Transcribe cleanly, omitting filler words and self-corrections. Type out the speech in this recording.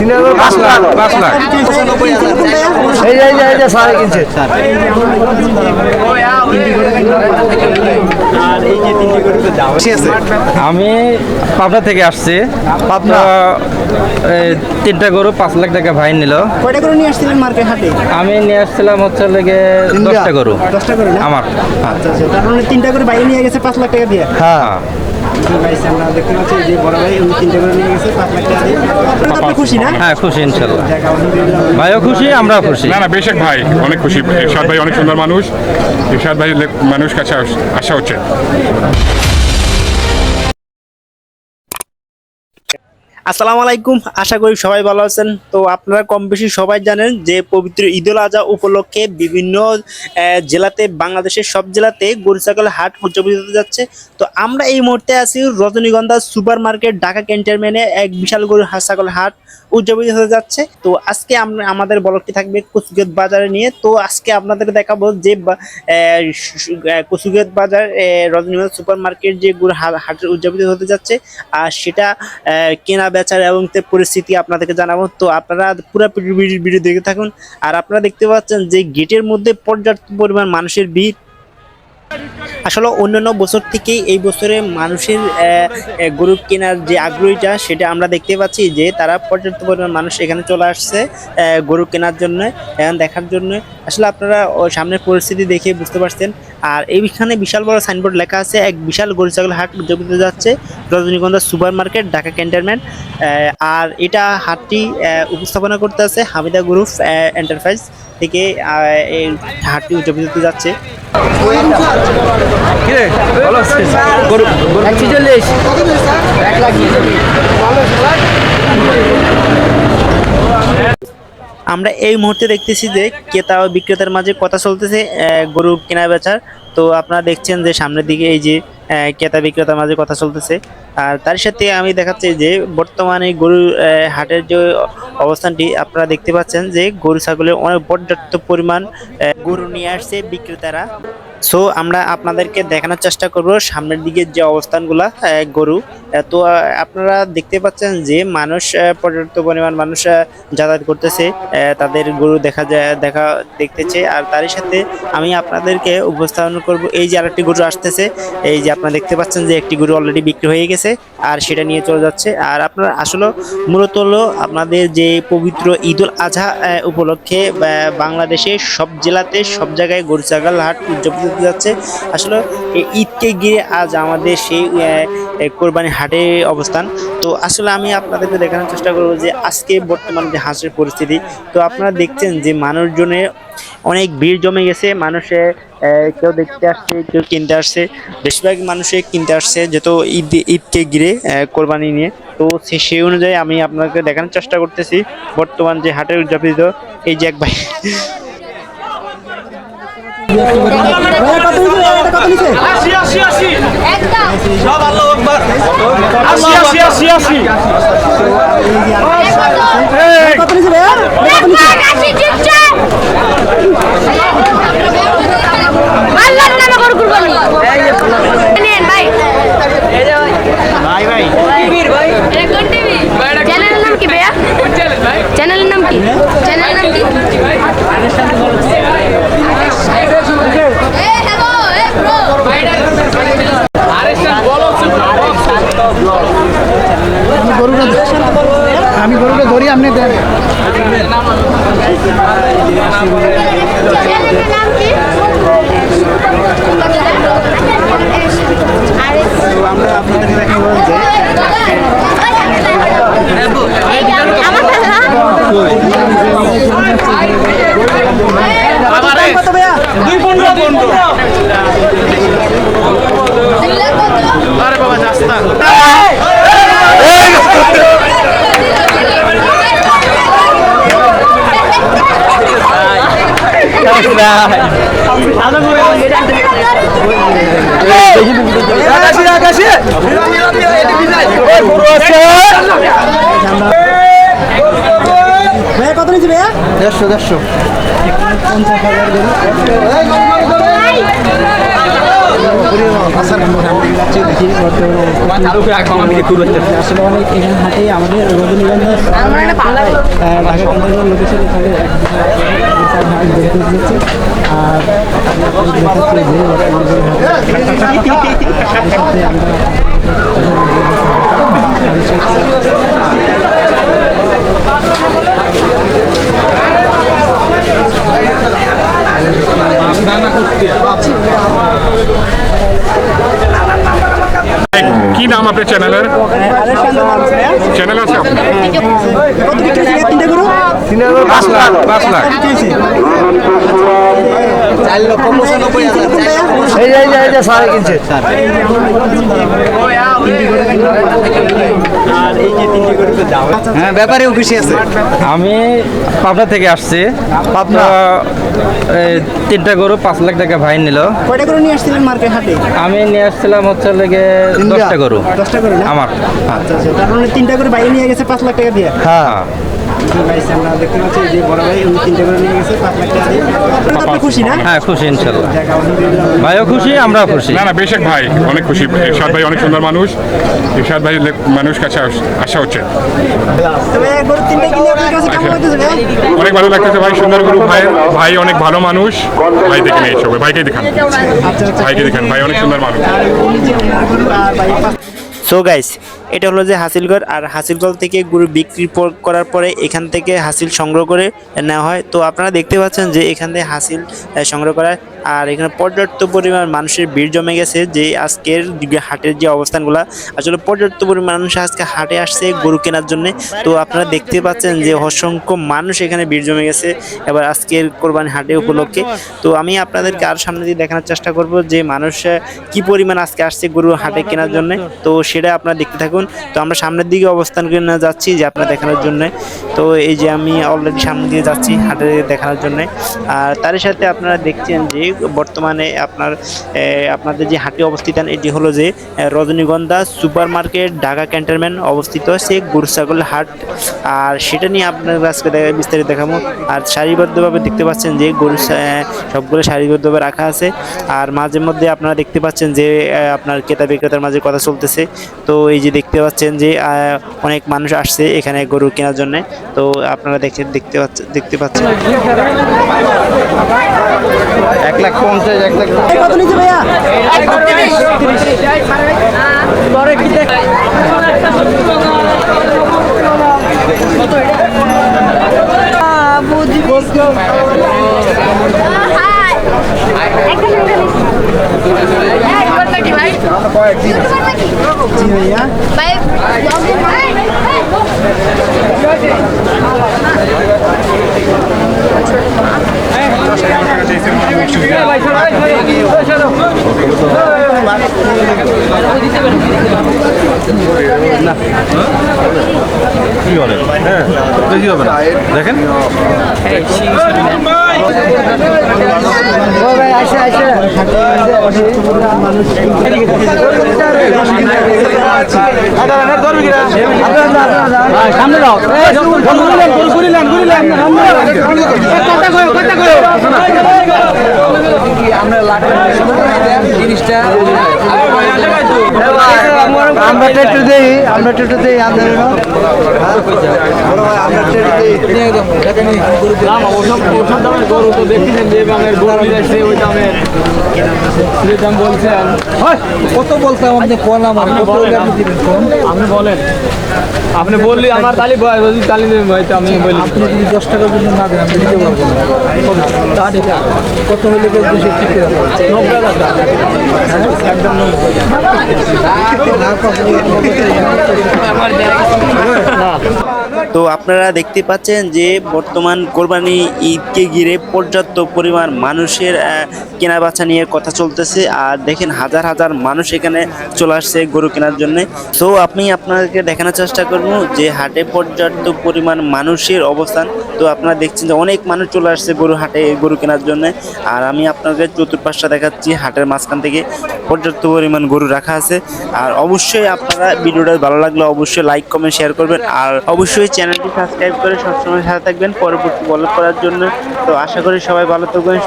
5 লাখ 5 লাখ এই যে সাড়ে কিনছে। আমি পাবনা থেকে আসছি। পাবনা? তিনটা গরু 5 লাখ টাকা ভাই নিল। কয়টা করে নিয়ে আসছিলেন মার্কেট হাটে? আমি নিয়ে আসছিলাম হচ্ছে লেগে 10টা গরু। 10টা করে না? আমার। আচ্ছা আচ্ছা, তার মানে 3টা করে বাইরে নিয়ে গেছে 5 লাখ টাকা দিয়ে। হ্যাঁ গাইস আমরা দেখতে পাচ্ছি যে বড় ভাই উনি 3টা করে নিয়ে গেছে 5 লাখ টাকা দিয়ে। আপনারা তো খুশি না? হ্যাঁ খুশি ইনশাল্লাহ। যাক, আলহামদুলিল্লাহ। ভাইও খুশি আমরাও খুশি। না না বেশক ভাই অনেক খুশি। ইরশাদ ভাই অনেক সুন্দর মানুষ। ইরশাদ ভাই মানুষ কাছে আসা হচ্ছে। আসসালামু আলাইকুম, আশা করি সবাই ভালো আছেন। তো আপনারা কম বেশি সবাই জানেন যে পবিত্র ঈদুল আজহা উপলক্ষে বিভিন্ন জেলাতে, বাংলাদেশের সব জেলাতে গরু ছাগলের হাট উদযাপিত হতে যাচ্ছে। তো আমরা এই মুহূর্তে আছি রজনীগন্ধা সুপার মার্কেট ঢাকা ক্যান্টনমেন্টে এক বিশাল গরু ছাগলের হাট উদযাপিত হতে যাচ্ছে। তো আজকে আমরা আমাদের ব্লগটি থাকবে কচুগেট বাজারে নিয়ে। তো আজকে আপনাদের দেখাবো যে কচুগেট বাজার রজনীগন্ধা সুপার মার্কেট যে গরু হাট উদযাপিত হতে যাচ্ছে, আর সেটা কেনা বেচার এবং পরিস্থিতি আপনাদেরকে জানাবো। তো আপনারা পুরো ভিডিও দেখে থাকুন। আর আপনারা দেখতে পাচ্ছেন যে গেটের মধ্যে পর্যাপ্ত পরিমাণ মানুষের ভিড়। আসলে অন্যান্য বছর থেকে এই বছরে মানুষের গরু কেনার যে আগ্রহীটা সেটা আমরা দেখতে পাচ্ছি যে তারা পর্যাপ্ত পরিমাণ মানুষ এখানে চলে আসছে গরু কেনার জন্য, দেখার জন্য। আসলে আপনারা সামনের পরিস্থিতি দেখে বুঝতে পারছেন। আর এইখানে বিশাল বড় সাইনবোর্ড লেখা আছে এক বিশাল গরু ছাগল হাট উদযাপিত যাচ্ছে রজনীগন্ধা সুপার মার্কেট ঢাকা ক্যান্টনমেন্ট। আর এটা হাটটি উপস্থাপনা করতে আছে হামিদা গ্রুপ এন্টারপ্রাইজ থেকে। এই হাটটি উদযাপিত হতে যাচ্ছে। আমরা এই মুহূর্তে দেখতেছি যে ক্রেতা ও বিক্রেতার মাঝে কথা চলতেছে গরু কেনা বেচার। তো আপনারা দেখছেন যে সামনের দিকে এই যে ক্রেতা বিক্রেতার মাঝে কথা চলতেছে। আর তার সাথে আমি দেখাচ্ছি যে বর্তমানে গরু হাটের যে অবস্থানটি আপনারা দেখতে পাচ্ছেন যে গরু ছাগলের অনেক পর্যাপ্ত পরিমাণ গরু নিয়ে আসছে বিক্রেতারা। সো আমরা আপনাদেরকে দেখানোর চেষ্টা করব সামনের দিকে যে অবস্থানগুলা গরু। তো আপনারা দেখতে পাচ্ছেন যে মানুষ পর্যাপ্ত পরিমাণ মানুষ যাতায়াত করতেছে, তাদের গরু দেখা দেখতেছে। আর তারই সাথে আমি আপনাদেরকে উপস্থাপন করব এই যে আরেকটি গরু আসতেছে। এই যে আপনারা দেখতে পাচ্ছেন যে একটি গরু অলরেডি বিক্রি হয়ে গেছে আর সেটা নিয়ে চলে যাচ্ছে। আর আপনারা আসলে মূলত হলো আপনাদের যে পবিত্র ঈদুল আজহা উপলক্ষে বাংলাদেশের সব জেলাতে সব জায়গায় গরু ছাগল হাট উদযাপিত হতে যাচ্ছে। আসলে এই ঈদকে গিয়ে আজ আমাদের সেই কোরবানি হাটে অবস্থান। তো আসলে আমি আপনাদেরকে দেখানোর চেষ্টা করবো যে আজকে বর্তমান যে হাটের পরিস্থিতি। তো আপনারা দেখছেন যে মানুষজনের অনেক ভিড় জমে গেছে। মানুষে কেউ দেখতে আসছে, কেউ কিনতে আসছে। বেশিরভাগ মানুষে কিনতে আসছে যেহেতু ঈদকে ঘিরে কোরবানি নিয়ে। তো সেই অনুযায়ী আমি আপনাকে দেখানোর চেষ্টা করতেছি বর্তমান যে হাটের উদযাপিত এই যে এক ভাই। চ্যানেলের নাম কি ভাইয়া? চ্যানেলের নাম কি? চ্যানেলের নাম কি? আমি গরুটা ধরি, আপনি দেন। আমরা আপনাদেরকে দেখাবো যে কত নিয়েছি ভাইয়া? 150 150। আসলে অনেক এখানে হাটে আমাদের রজনীগন্ধা ঢাকা কেন্দ্রের লোকেশন এখানে আর কি নাম আপনার চ্যানেলের? চ্যানেল আছে আপনার? 5 লাখ। হ্যাঁ, ব্যাপারেও খুশি আছে। আমি পাবনা থেকে আসছি। পাবনা? তিনটা গরু 5 লাখ টাকা ভাই নিল। কয়টা করে নিয়ে আসছিলেন মার্কেট হাটে? আমি নিয়ে আসছিলাম হচ্ছে লেগে 10টা গরু 10টা করে না? আমার। আচ্ছা আচ্ছা, তার মানে 3টা করে বাইরে নিয়ে গেছে 5 লাখ টাকা দিয়ে। হ্যাঁ, গাইস আমরা দেখতে পাচ্ছি যে বড় ভাই উনি 3টা করে নিয়ে গেছে 5 লাখ টাকা দিয়ে। তো আপনি খুশি না? হ্যাঁ খুশি ইনশাল্লাহ। যাক, আলহামদুলিল্লাহ। ভাইও খুশি, আমরাও খুশি। না না, বেশেক ভাই অনেক খুশি। ইরশাদ ভাই অনেক সুন্দর মানুষ। ইরশাদ ভাই মানুষ কাছে আসা হচ্ছে। তবে গরু 3টা কিনে আপনার কাছে কেমন লাগতেছে ভাই? অনেক ভালো লাগতেছে ভাই, সুন্দর গরু। ভাই অনেক ভালো মানুষ। ভাই দেখেন এই সবাই, ভাইকে দেখান, ভাইকে দেখান, ভাই অনেক সুন্দর মানুষ। উনি যে ওনার গরু আর ভাই সো গাইস, এটা হলো যে হাসিলগড়। আর হাসিলগড় থেকে গরু বিক্রি করার পরে এখান থেকে হাসিল সংগ্রহ করে নেওয়া হয়। তো আপনারা দেখতে পাচ্ছেন যে এখান থেকে হাসিল সংগ্রহ করা। আর এখানে পর্যাপ্ত পরিমাণ মানুষের ভিড় জমে গেছে। যে আজকের হাটের যে অবস্থানগুলো, আসলে পর্যাপ্ত পরিমাণ মানুষ আজকে হাটে আসছে গরু কেনার জন্য। তো আপনারা দেখতে পাচ্ছেন যে অসংখ্য মানুষ এখানে ভিড় জমে গেছে এবার আজকের কোরবানি হাটে উপলক্ষে। তো আমি আপনাদেরকে আর সামনে দিয়ে দেখানোর চেষ্টা করব যে মানুষ কি পরিমাণ আজকে আসছে গরু হাটে কেনার জন্য। তো সেটা আপনারা দেখতে থাকুন। তো আমরা সামনের দিকে অবস্থান করে যাচ্ছি যে আপনারা দেখানোর জন্য। তো এই যে আমি অলরেডি সামনে দিয়ে যাচ্ছি হাটে দেখানোর জন্য। আর তার সাথে আপনারা দেখছেন যে বর্তমানে আপনাদের যে হাটে অবস্থিত, এটি হলো যে রজনীগন্ধা সুপার মার্কেট ঢাকা ক্যান্টনমেন্ট অবস্থিত সে গরু ছাগল হাট। আর সেটা নিয়ে আপনার আজকে বিস্তারিত দেখাবো। আর সারিবদ্ধভাবে দেখতে পাচ্ছেন যে গরু সবগুলো সারিবদ্ধভাবে রাখা আছে। আর মাঝে মধ্যে আপনারা দেখতে পাচ্ছেন যে আপনার ক্রেতা বিক্রেতার মাঝে কথা চলতেছে। তো এই যে দেখতে পাচ্ছেন যে অনেক মানুষ আসছে এখানে গরু কেনার জন্য। তো আপনারা দেখতে পাচ্ছেন 1,50,000, 1,50,000। কত নিচ্ছে ভাইয়া? জি ভাইয়া। কি বলে? হ্যাঁ, বেশি হবে না। দেখেন সামনে যাও। আমরা ট্রেক্টর দেই, আমরা ট্রেক্টর দেই, আমরা গরু তো দেখছেন যে দামের গরু যাচ্ছে ওই দামের যে দাম বলছেন। কত বলতাম আপনি কোন আমার আপনি বলেন, আপনি বললি আমার তালি তালি হয়তো আমি বলি। আপনি যদি 10 টাকার জন্য না দেন আমি দিতে পারবো না। তা ঠিক আছে, কত হলে বেশি ঠিক আছে 90,000 টাকা একদম তো আপনারা দেখতে পাচ্ছেন যে বর্তমান কোরবানি ঈদকে ঘিরে পর্যাপ্ত পরিমাণ মানুষের কেনাবেচা নিয়ে কথা চলতেছে। আর দেখেন হাজার হাজার মানুষ এখানে চলে আসছে গরু কেনার জন্য। তো আমি আপনাদেরকে দেখানোর চেষ্টা করব যে হাটে পর্যাপ্ত পরিমাণ মানুষের অবস্থান। তো আপনারা দেখছেন যে অনেক মানুষ চলে আসছে হাটে গরু কেনার জন্য। আর আমি আপনাদের চতুর্পাশটা দেখাচ্ছি হাটের মাঝখান থেকে পর্যাপ্ত পরিমাণ গরু রাখা আছে। আর অবশ্যই আপনারা ভিডিওটা ভালো লাগলে অবশ্যই লাইক কমেন্ট শেয়ার করবেন। আর অবশ্যই চ্যানেলটি সাবস্ক্রাইব করে সবসময় সাথে থাকবেন পরবর্তী ব্লগ করার জন্য। তো আশা করি সবাই ভালো থাকবেন।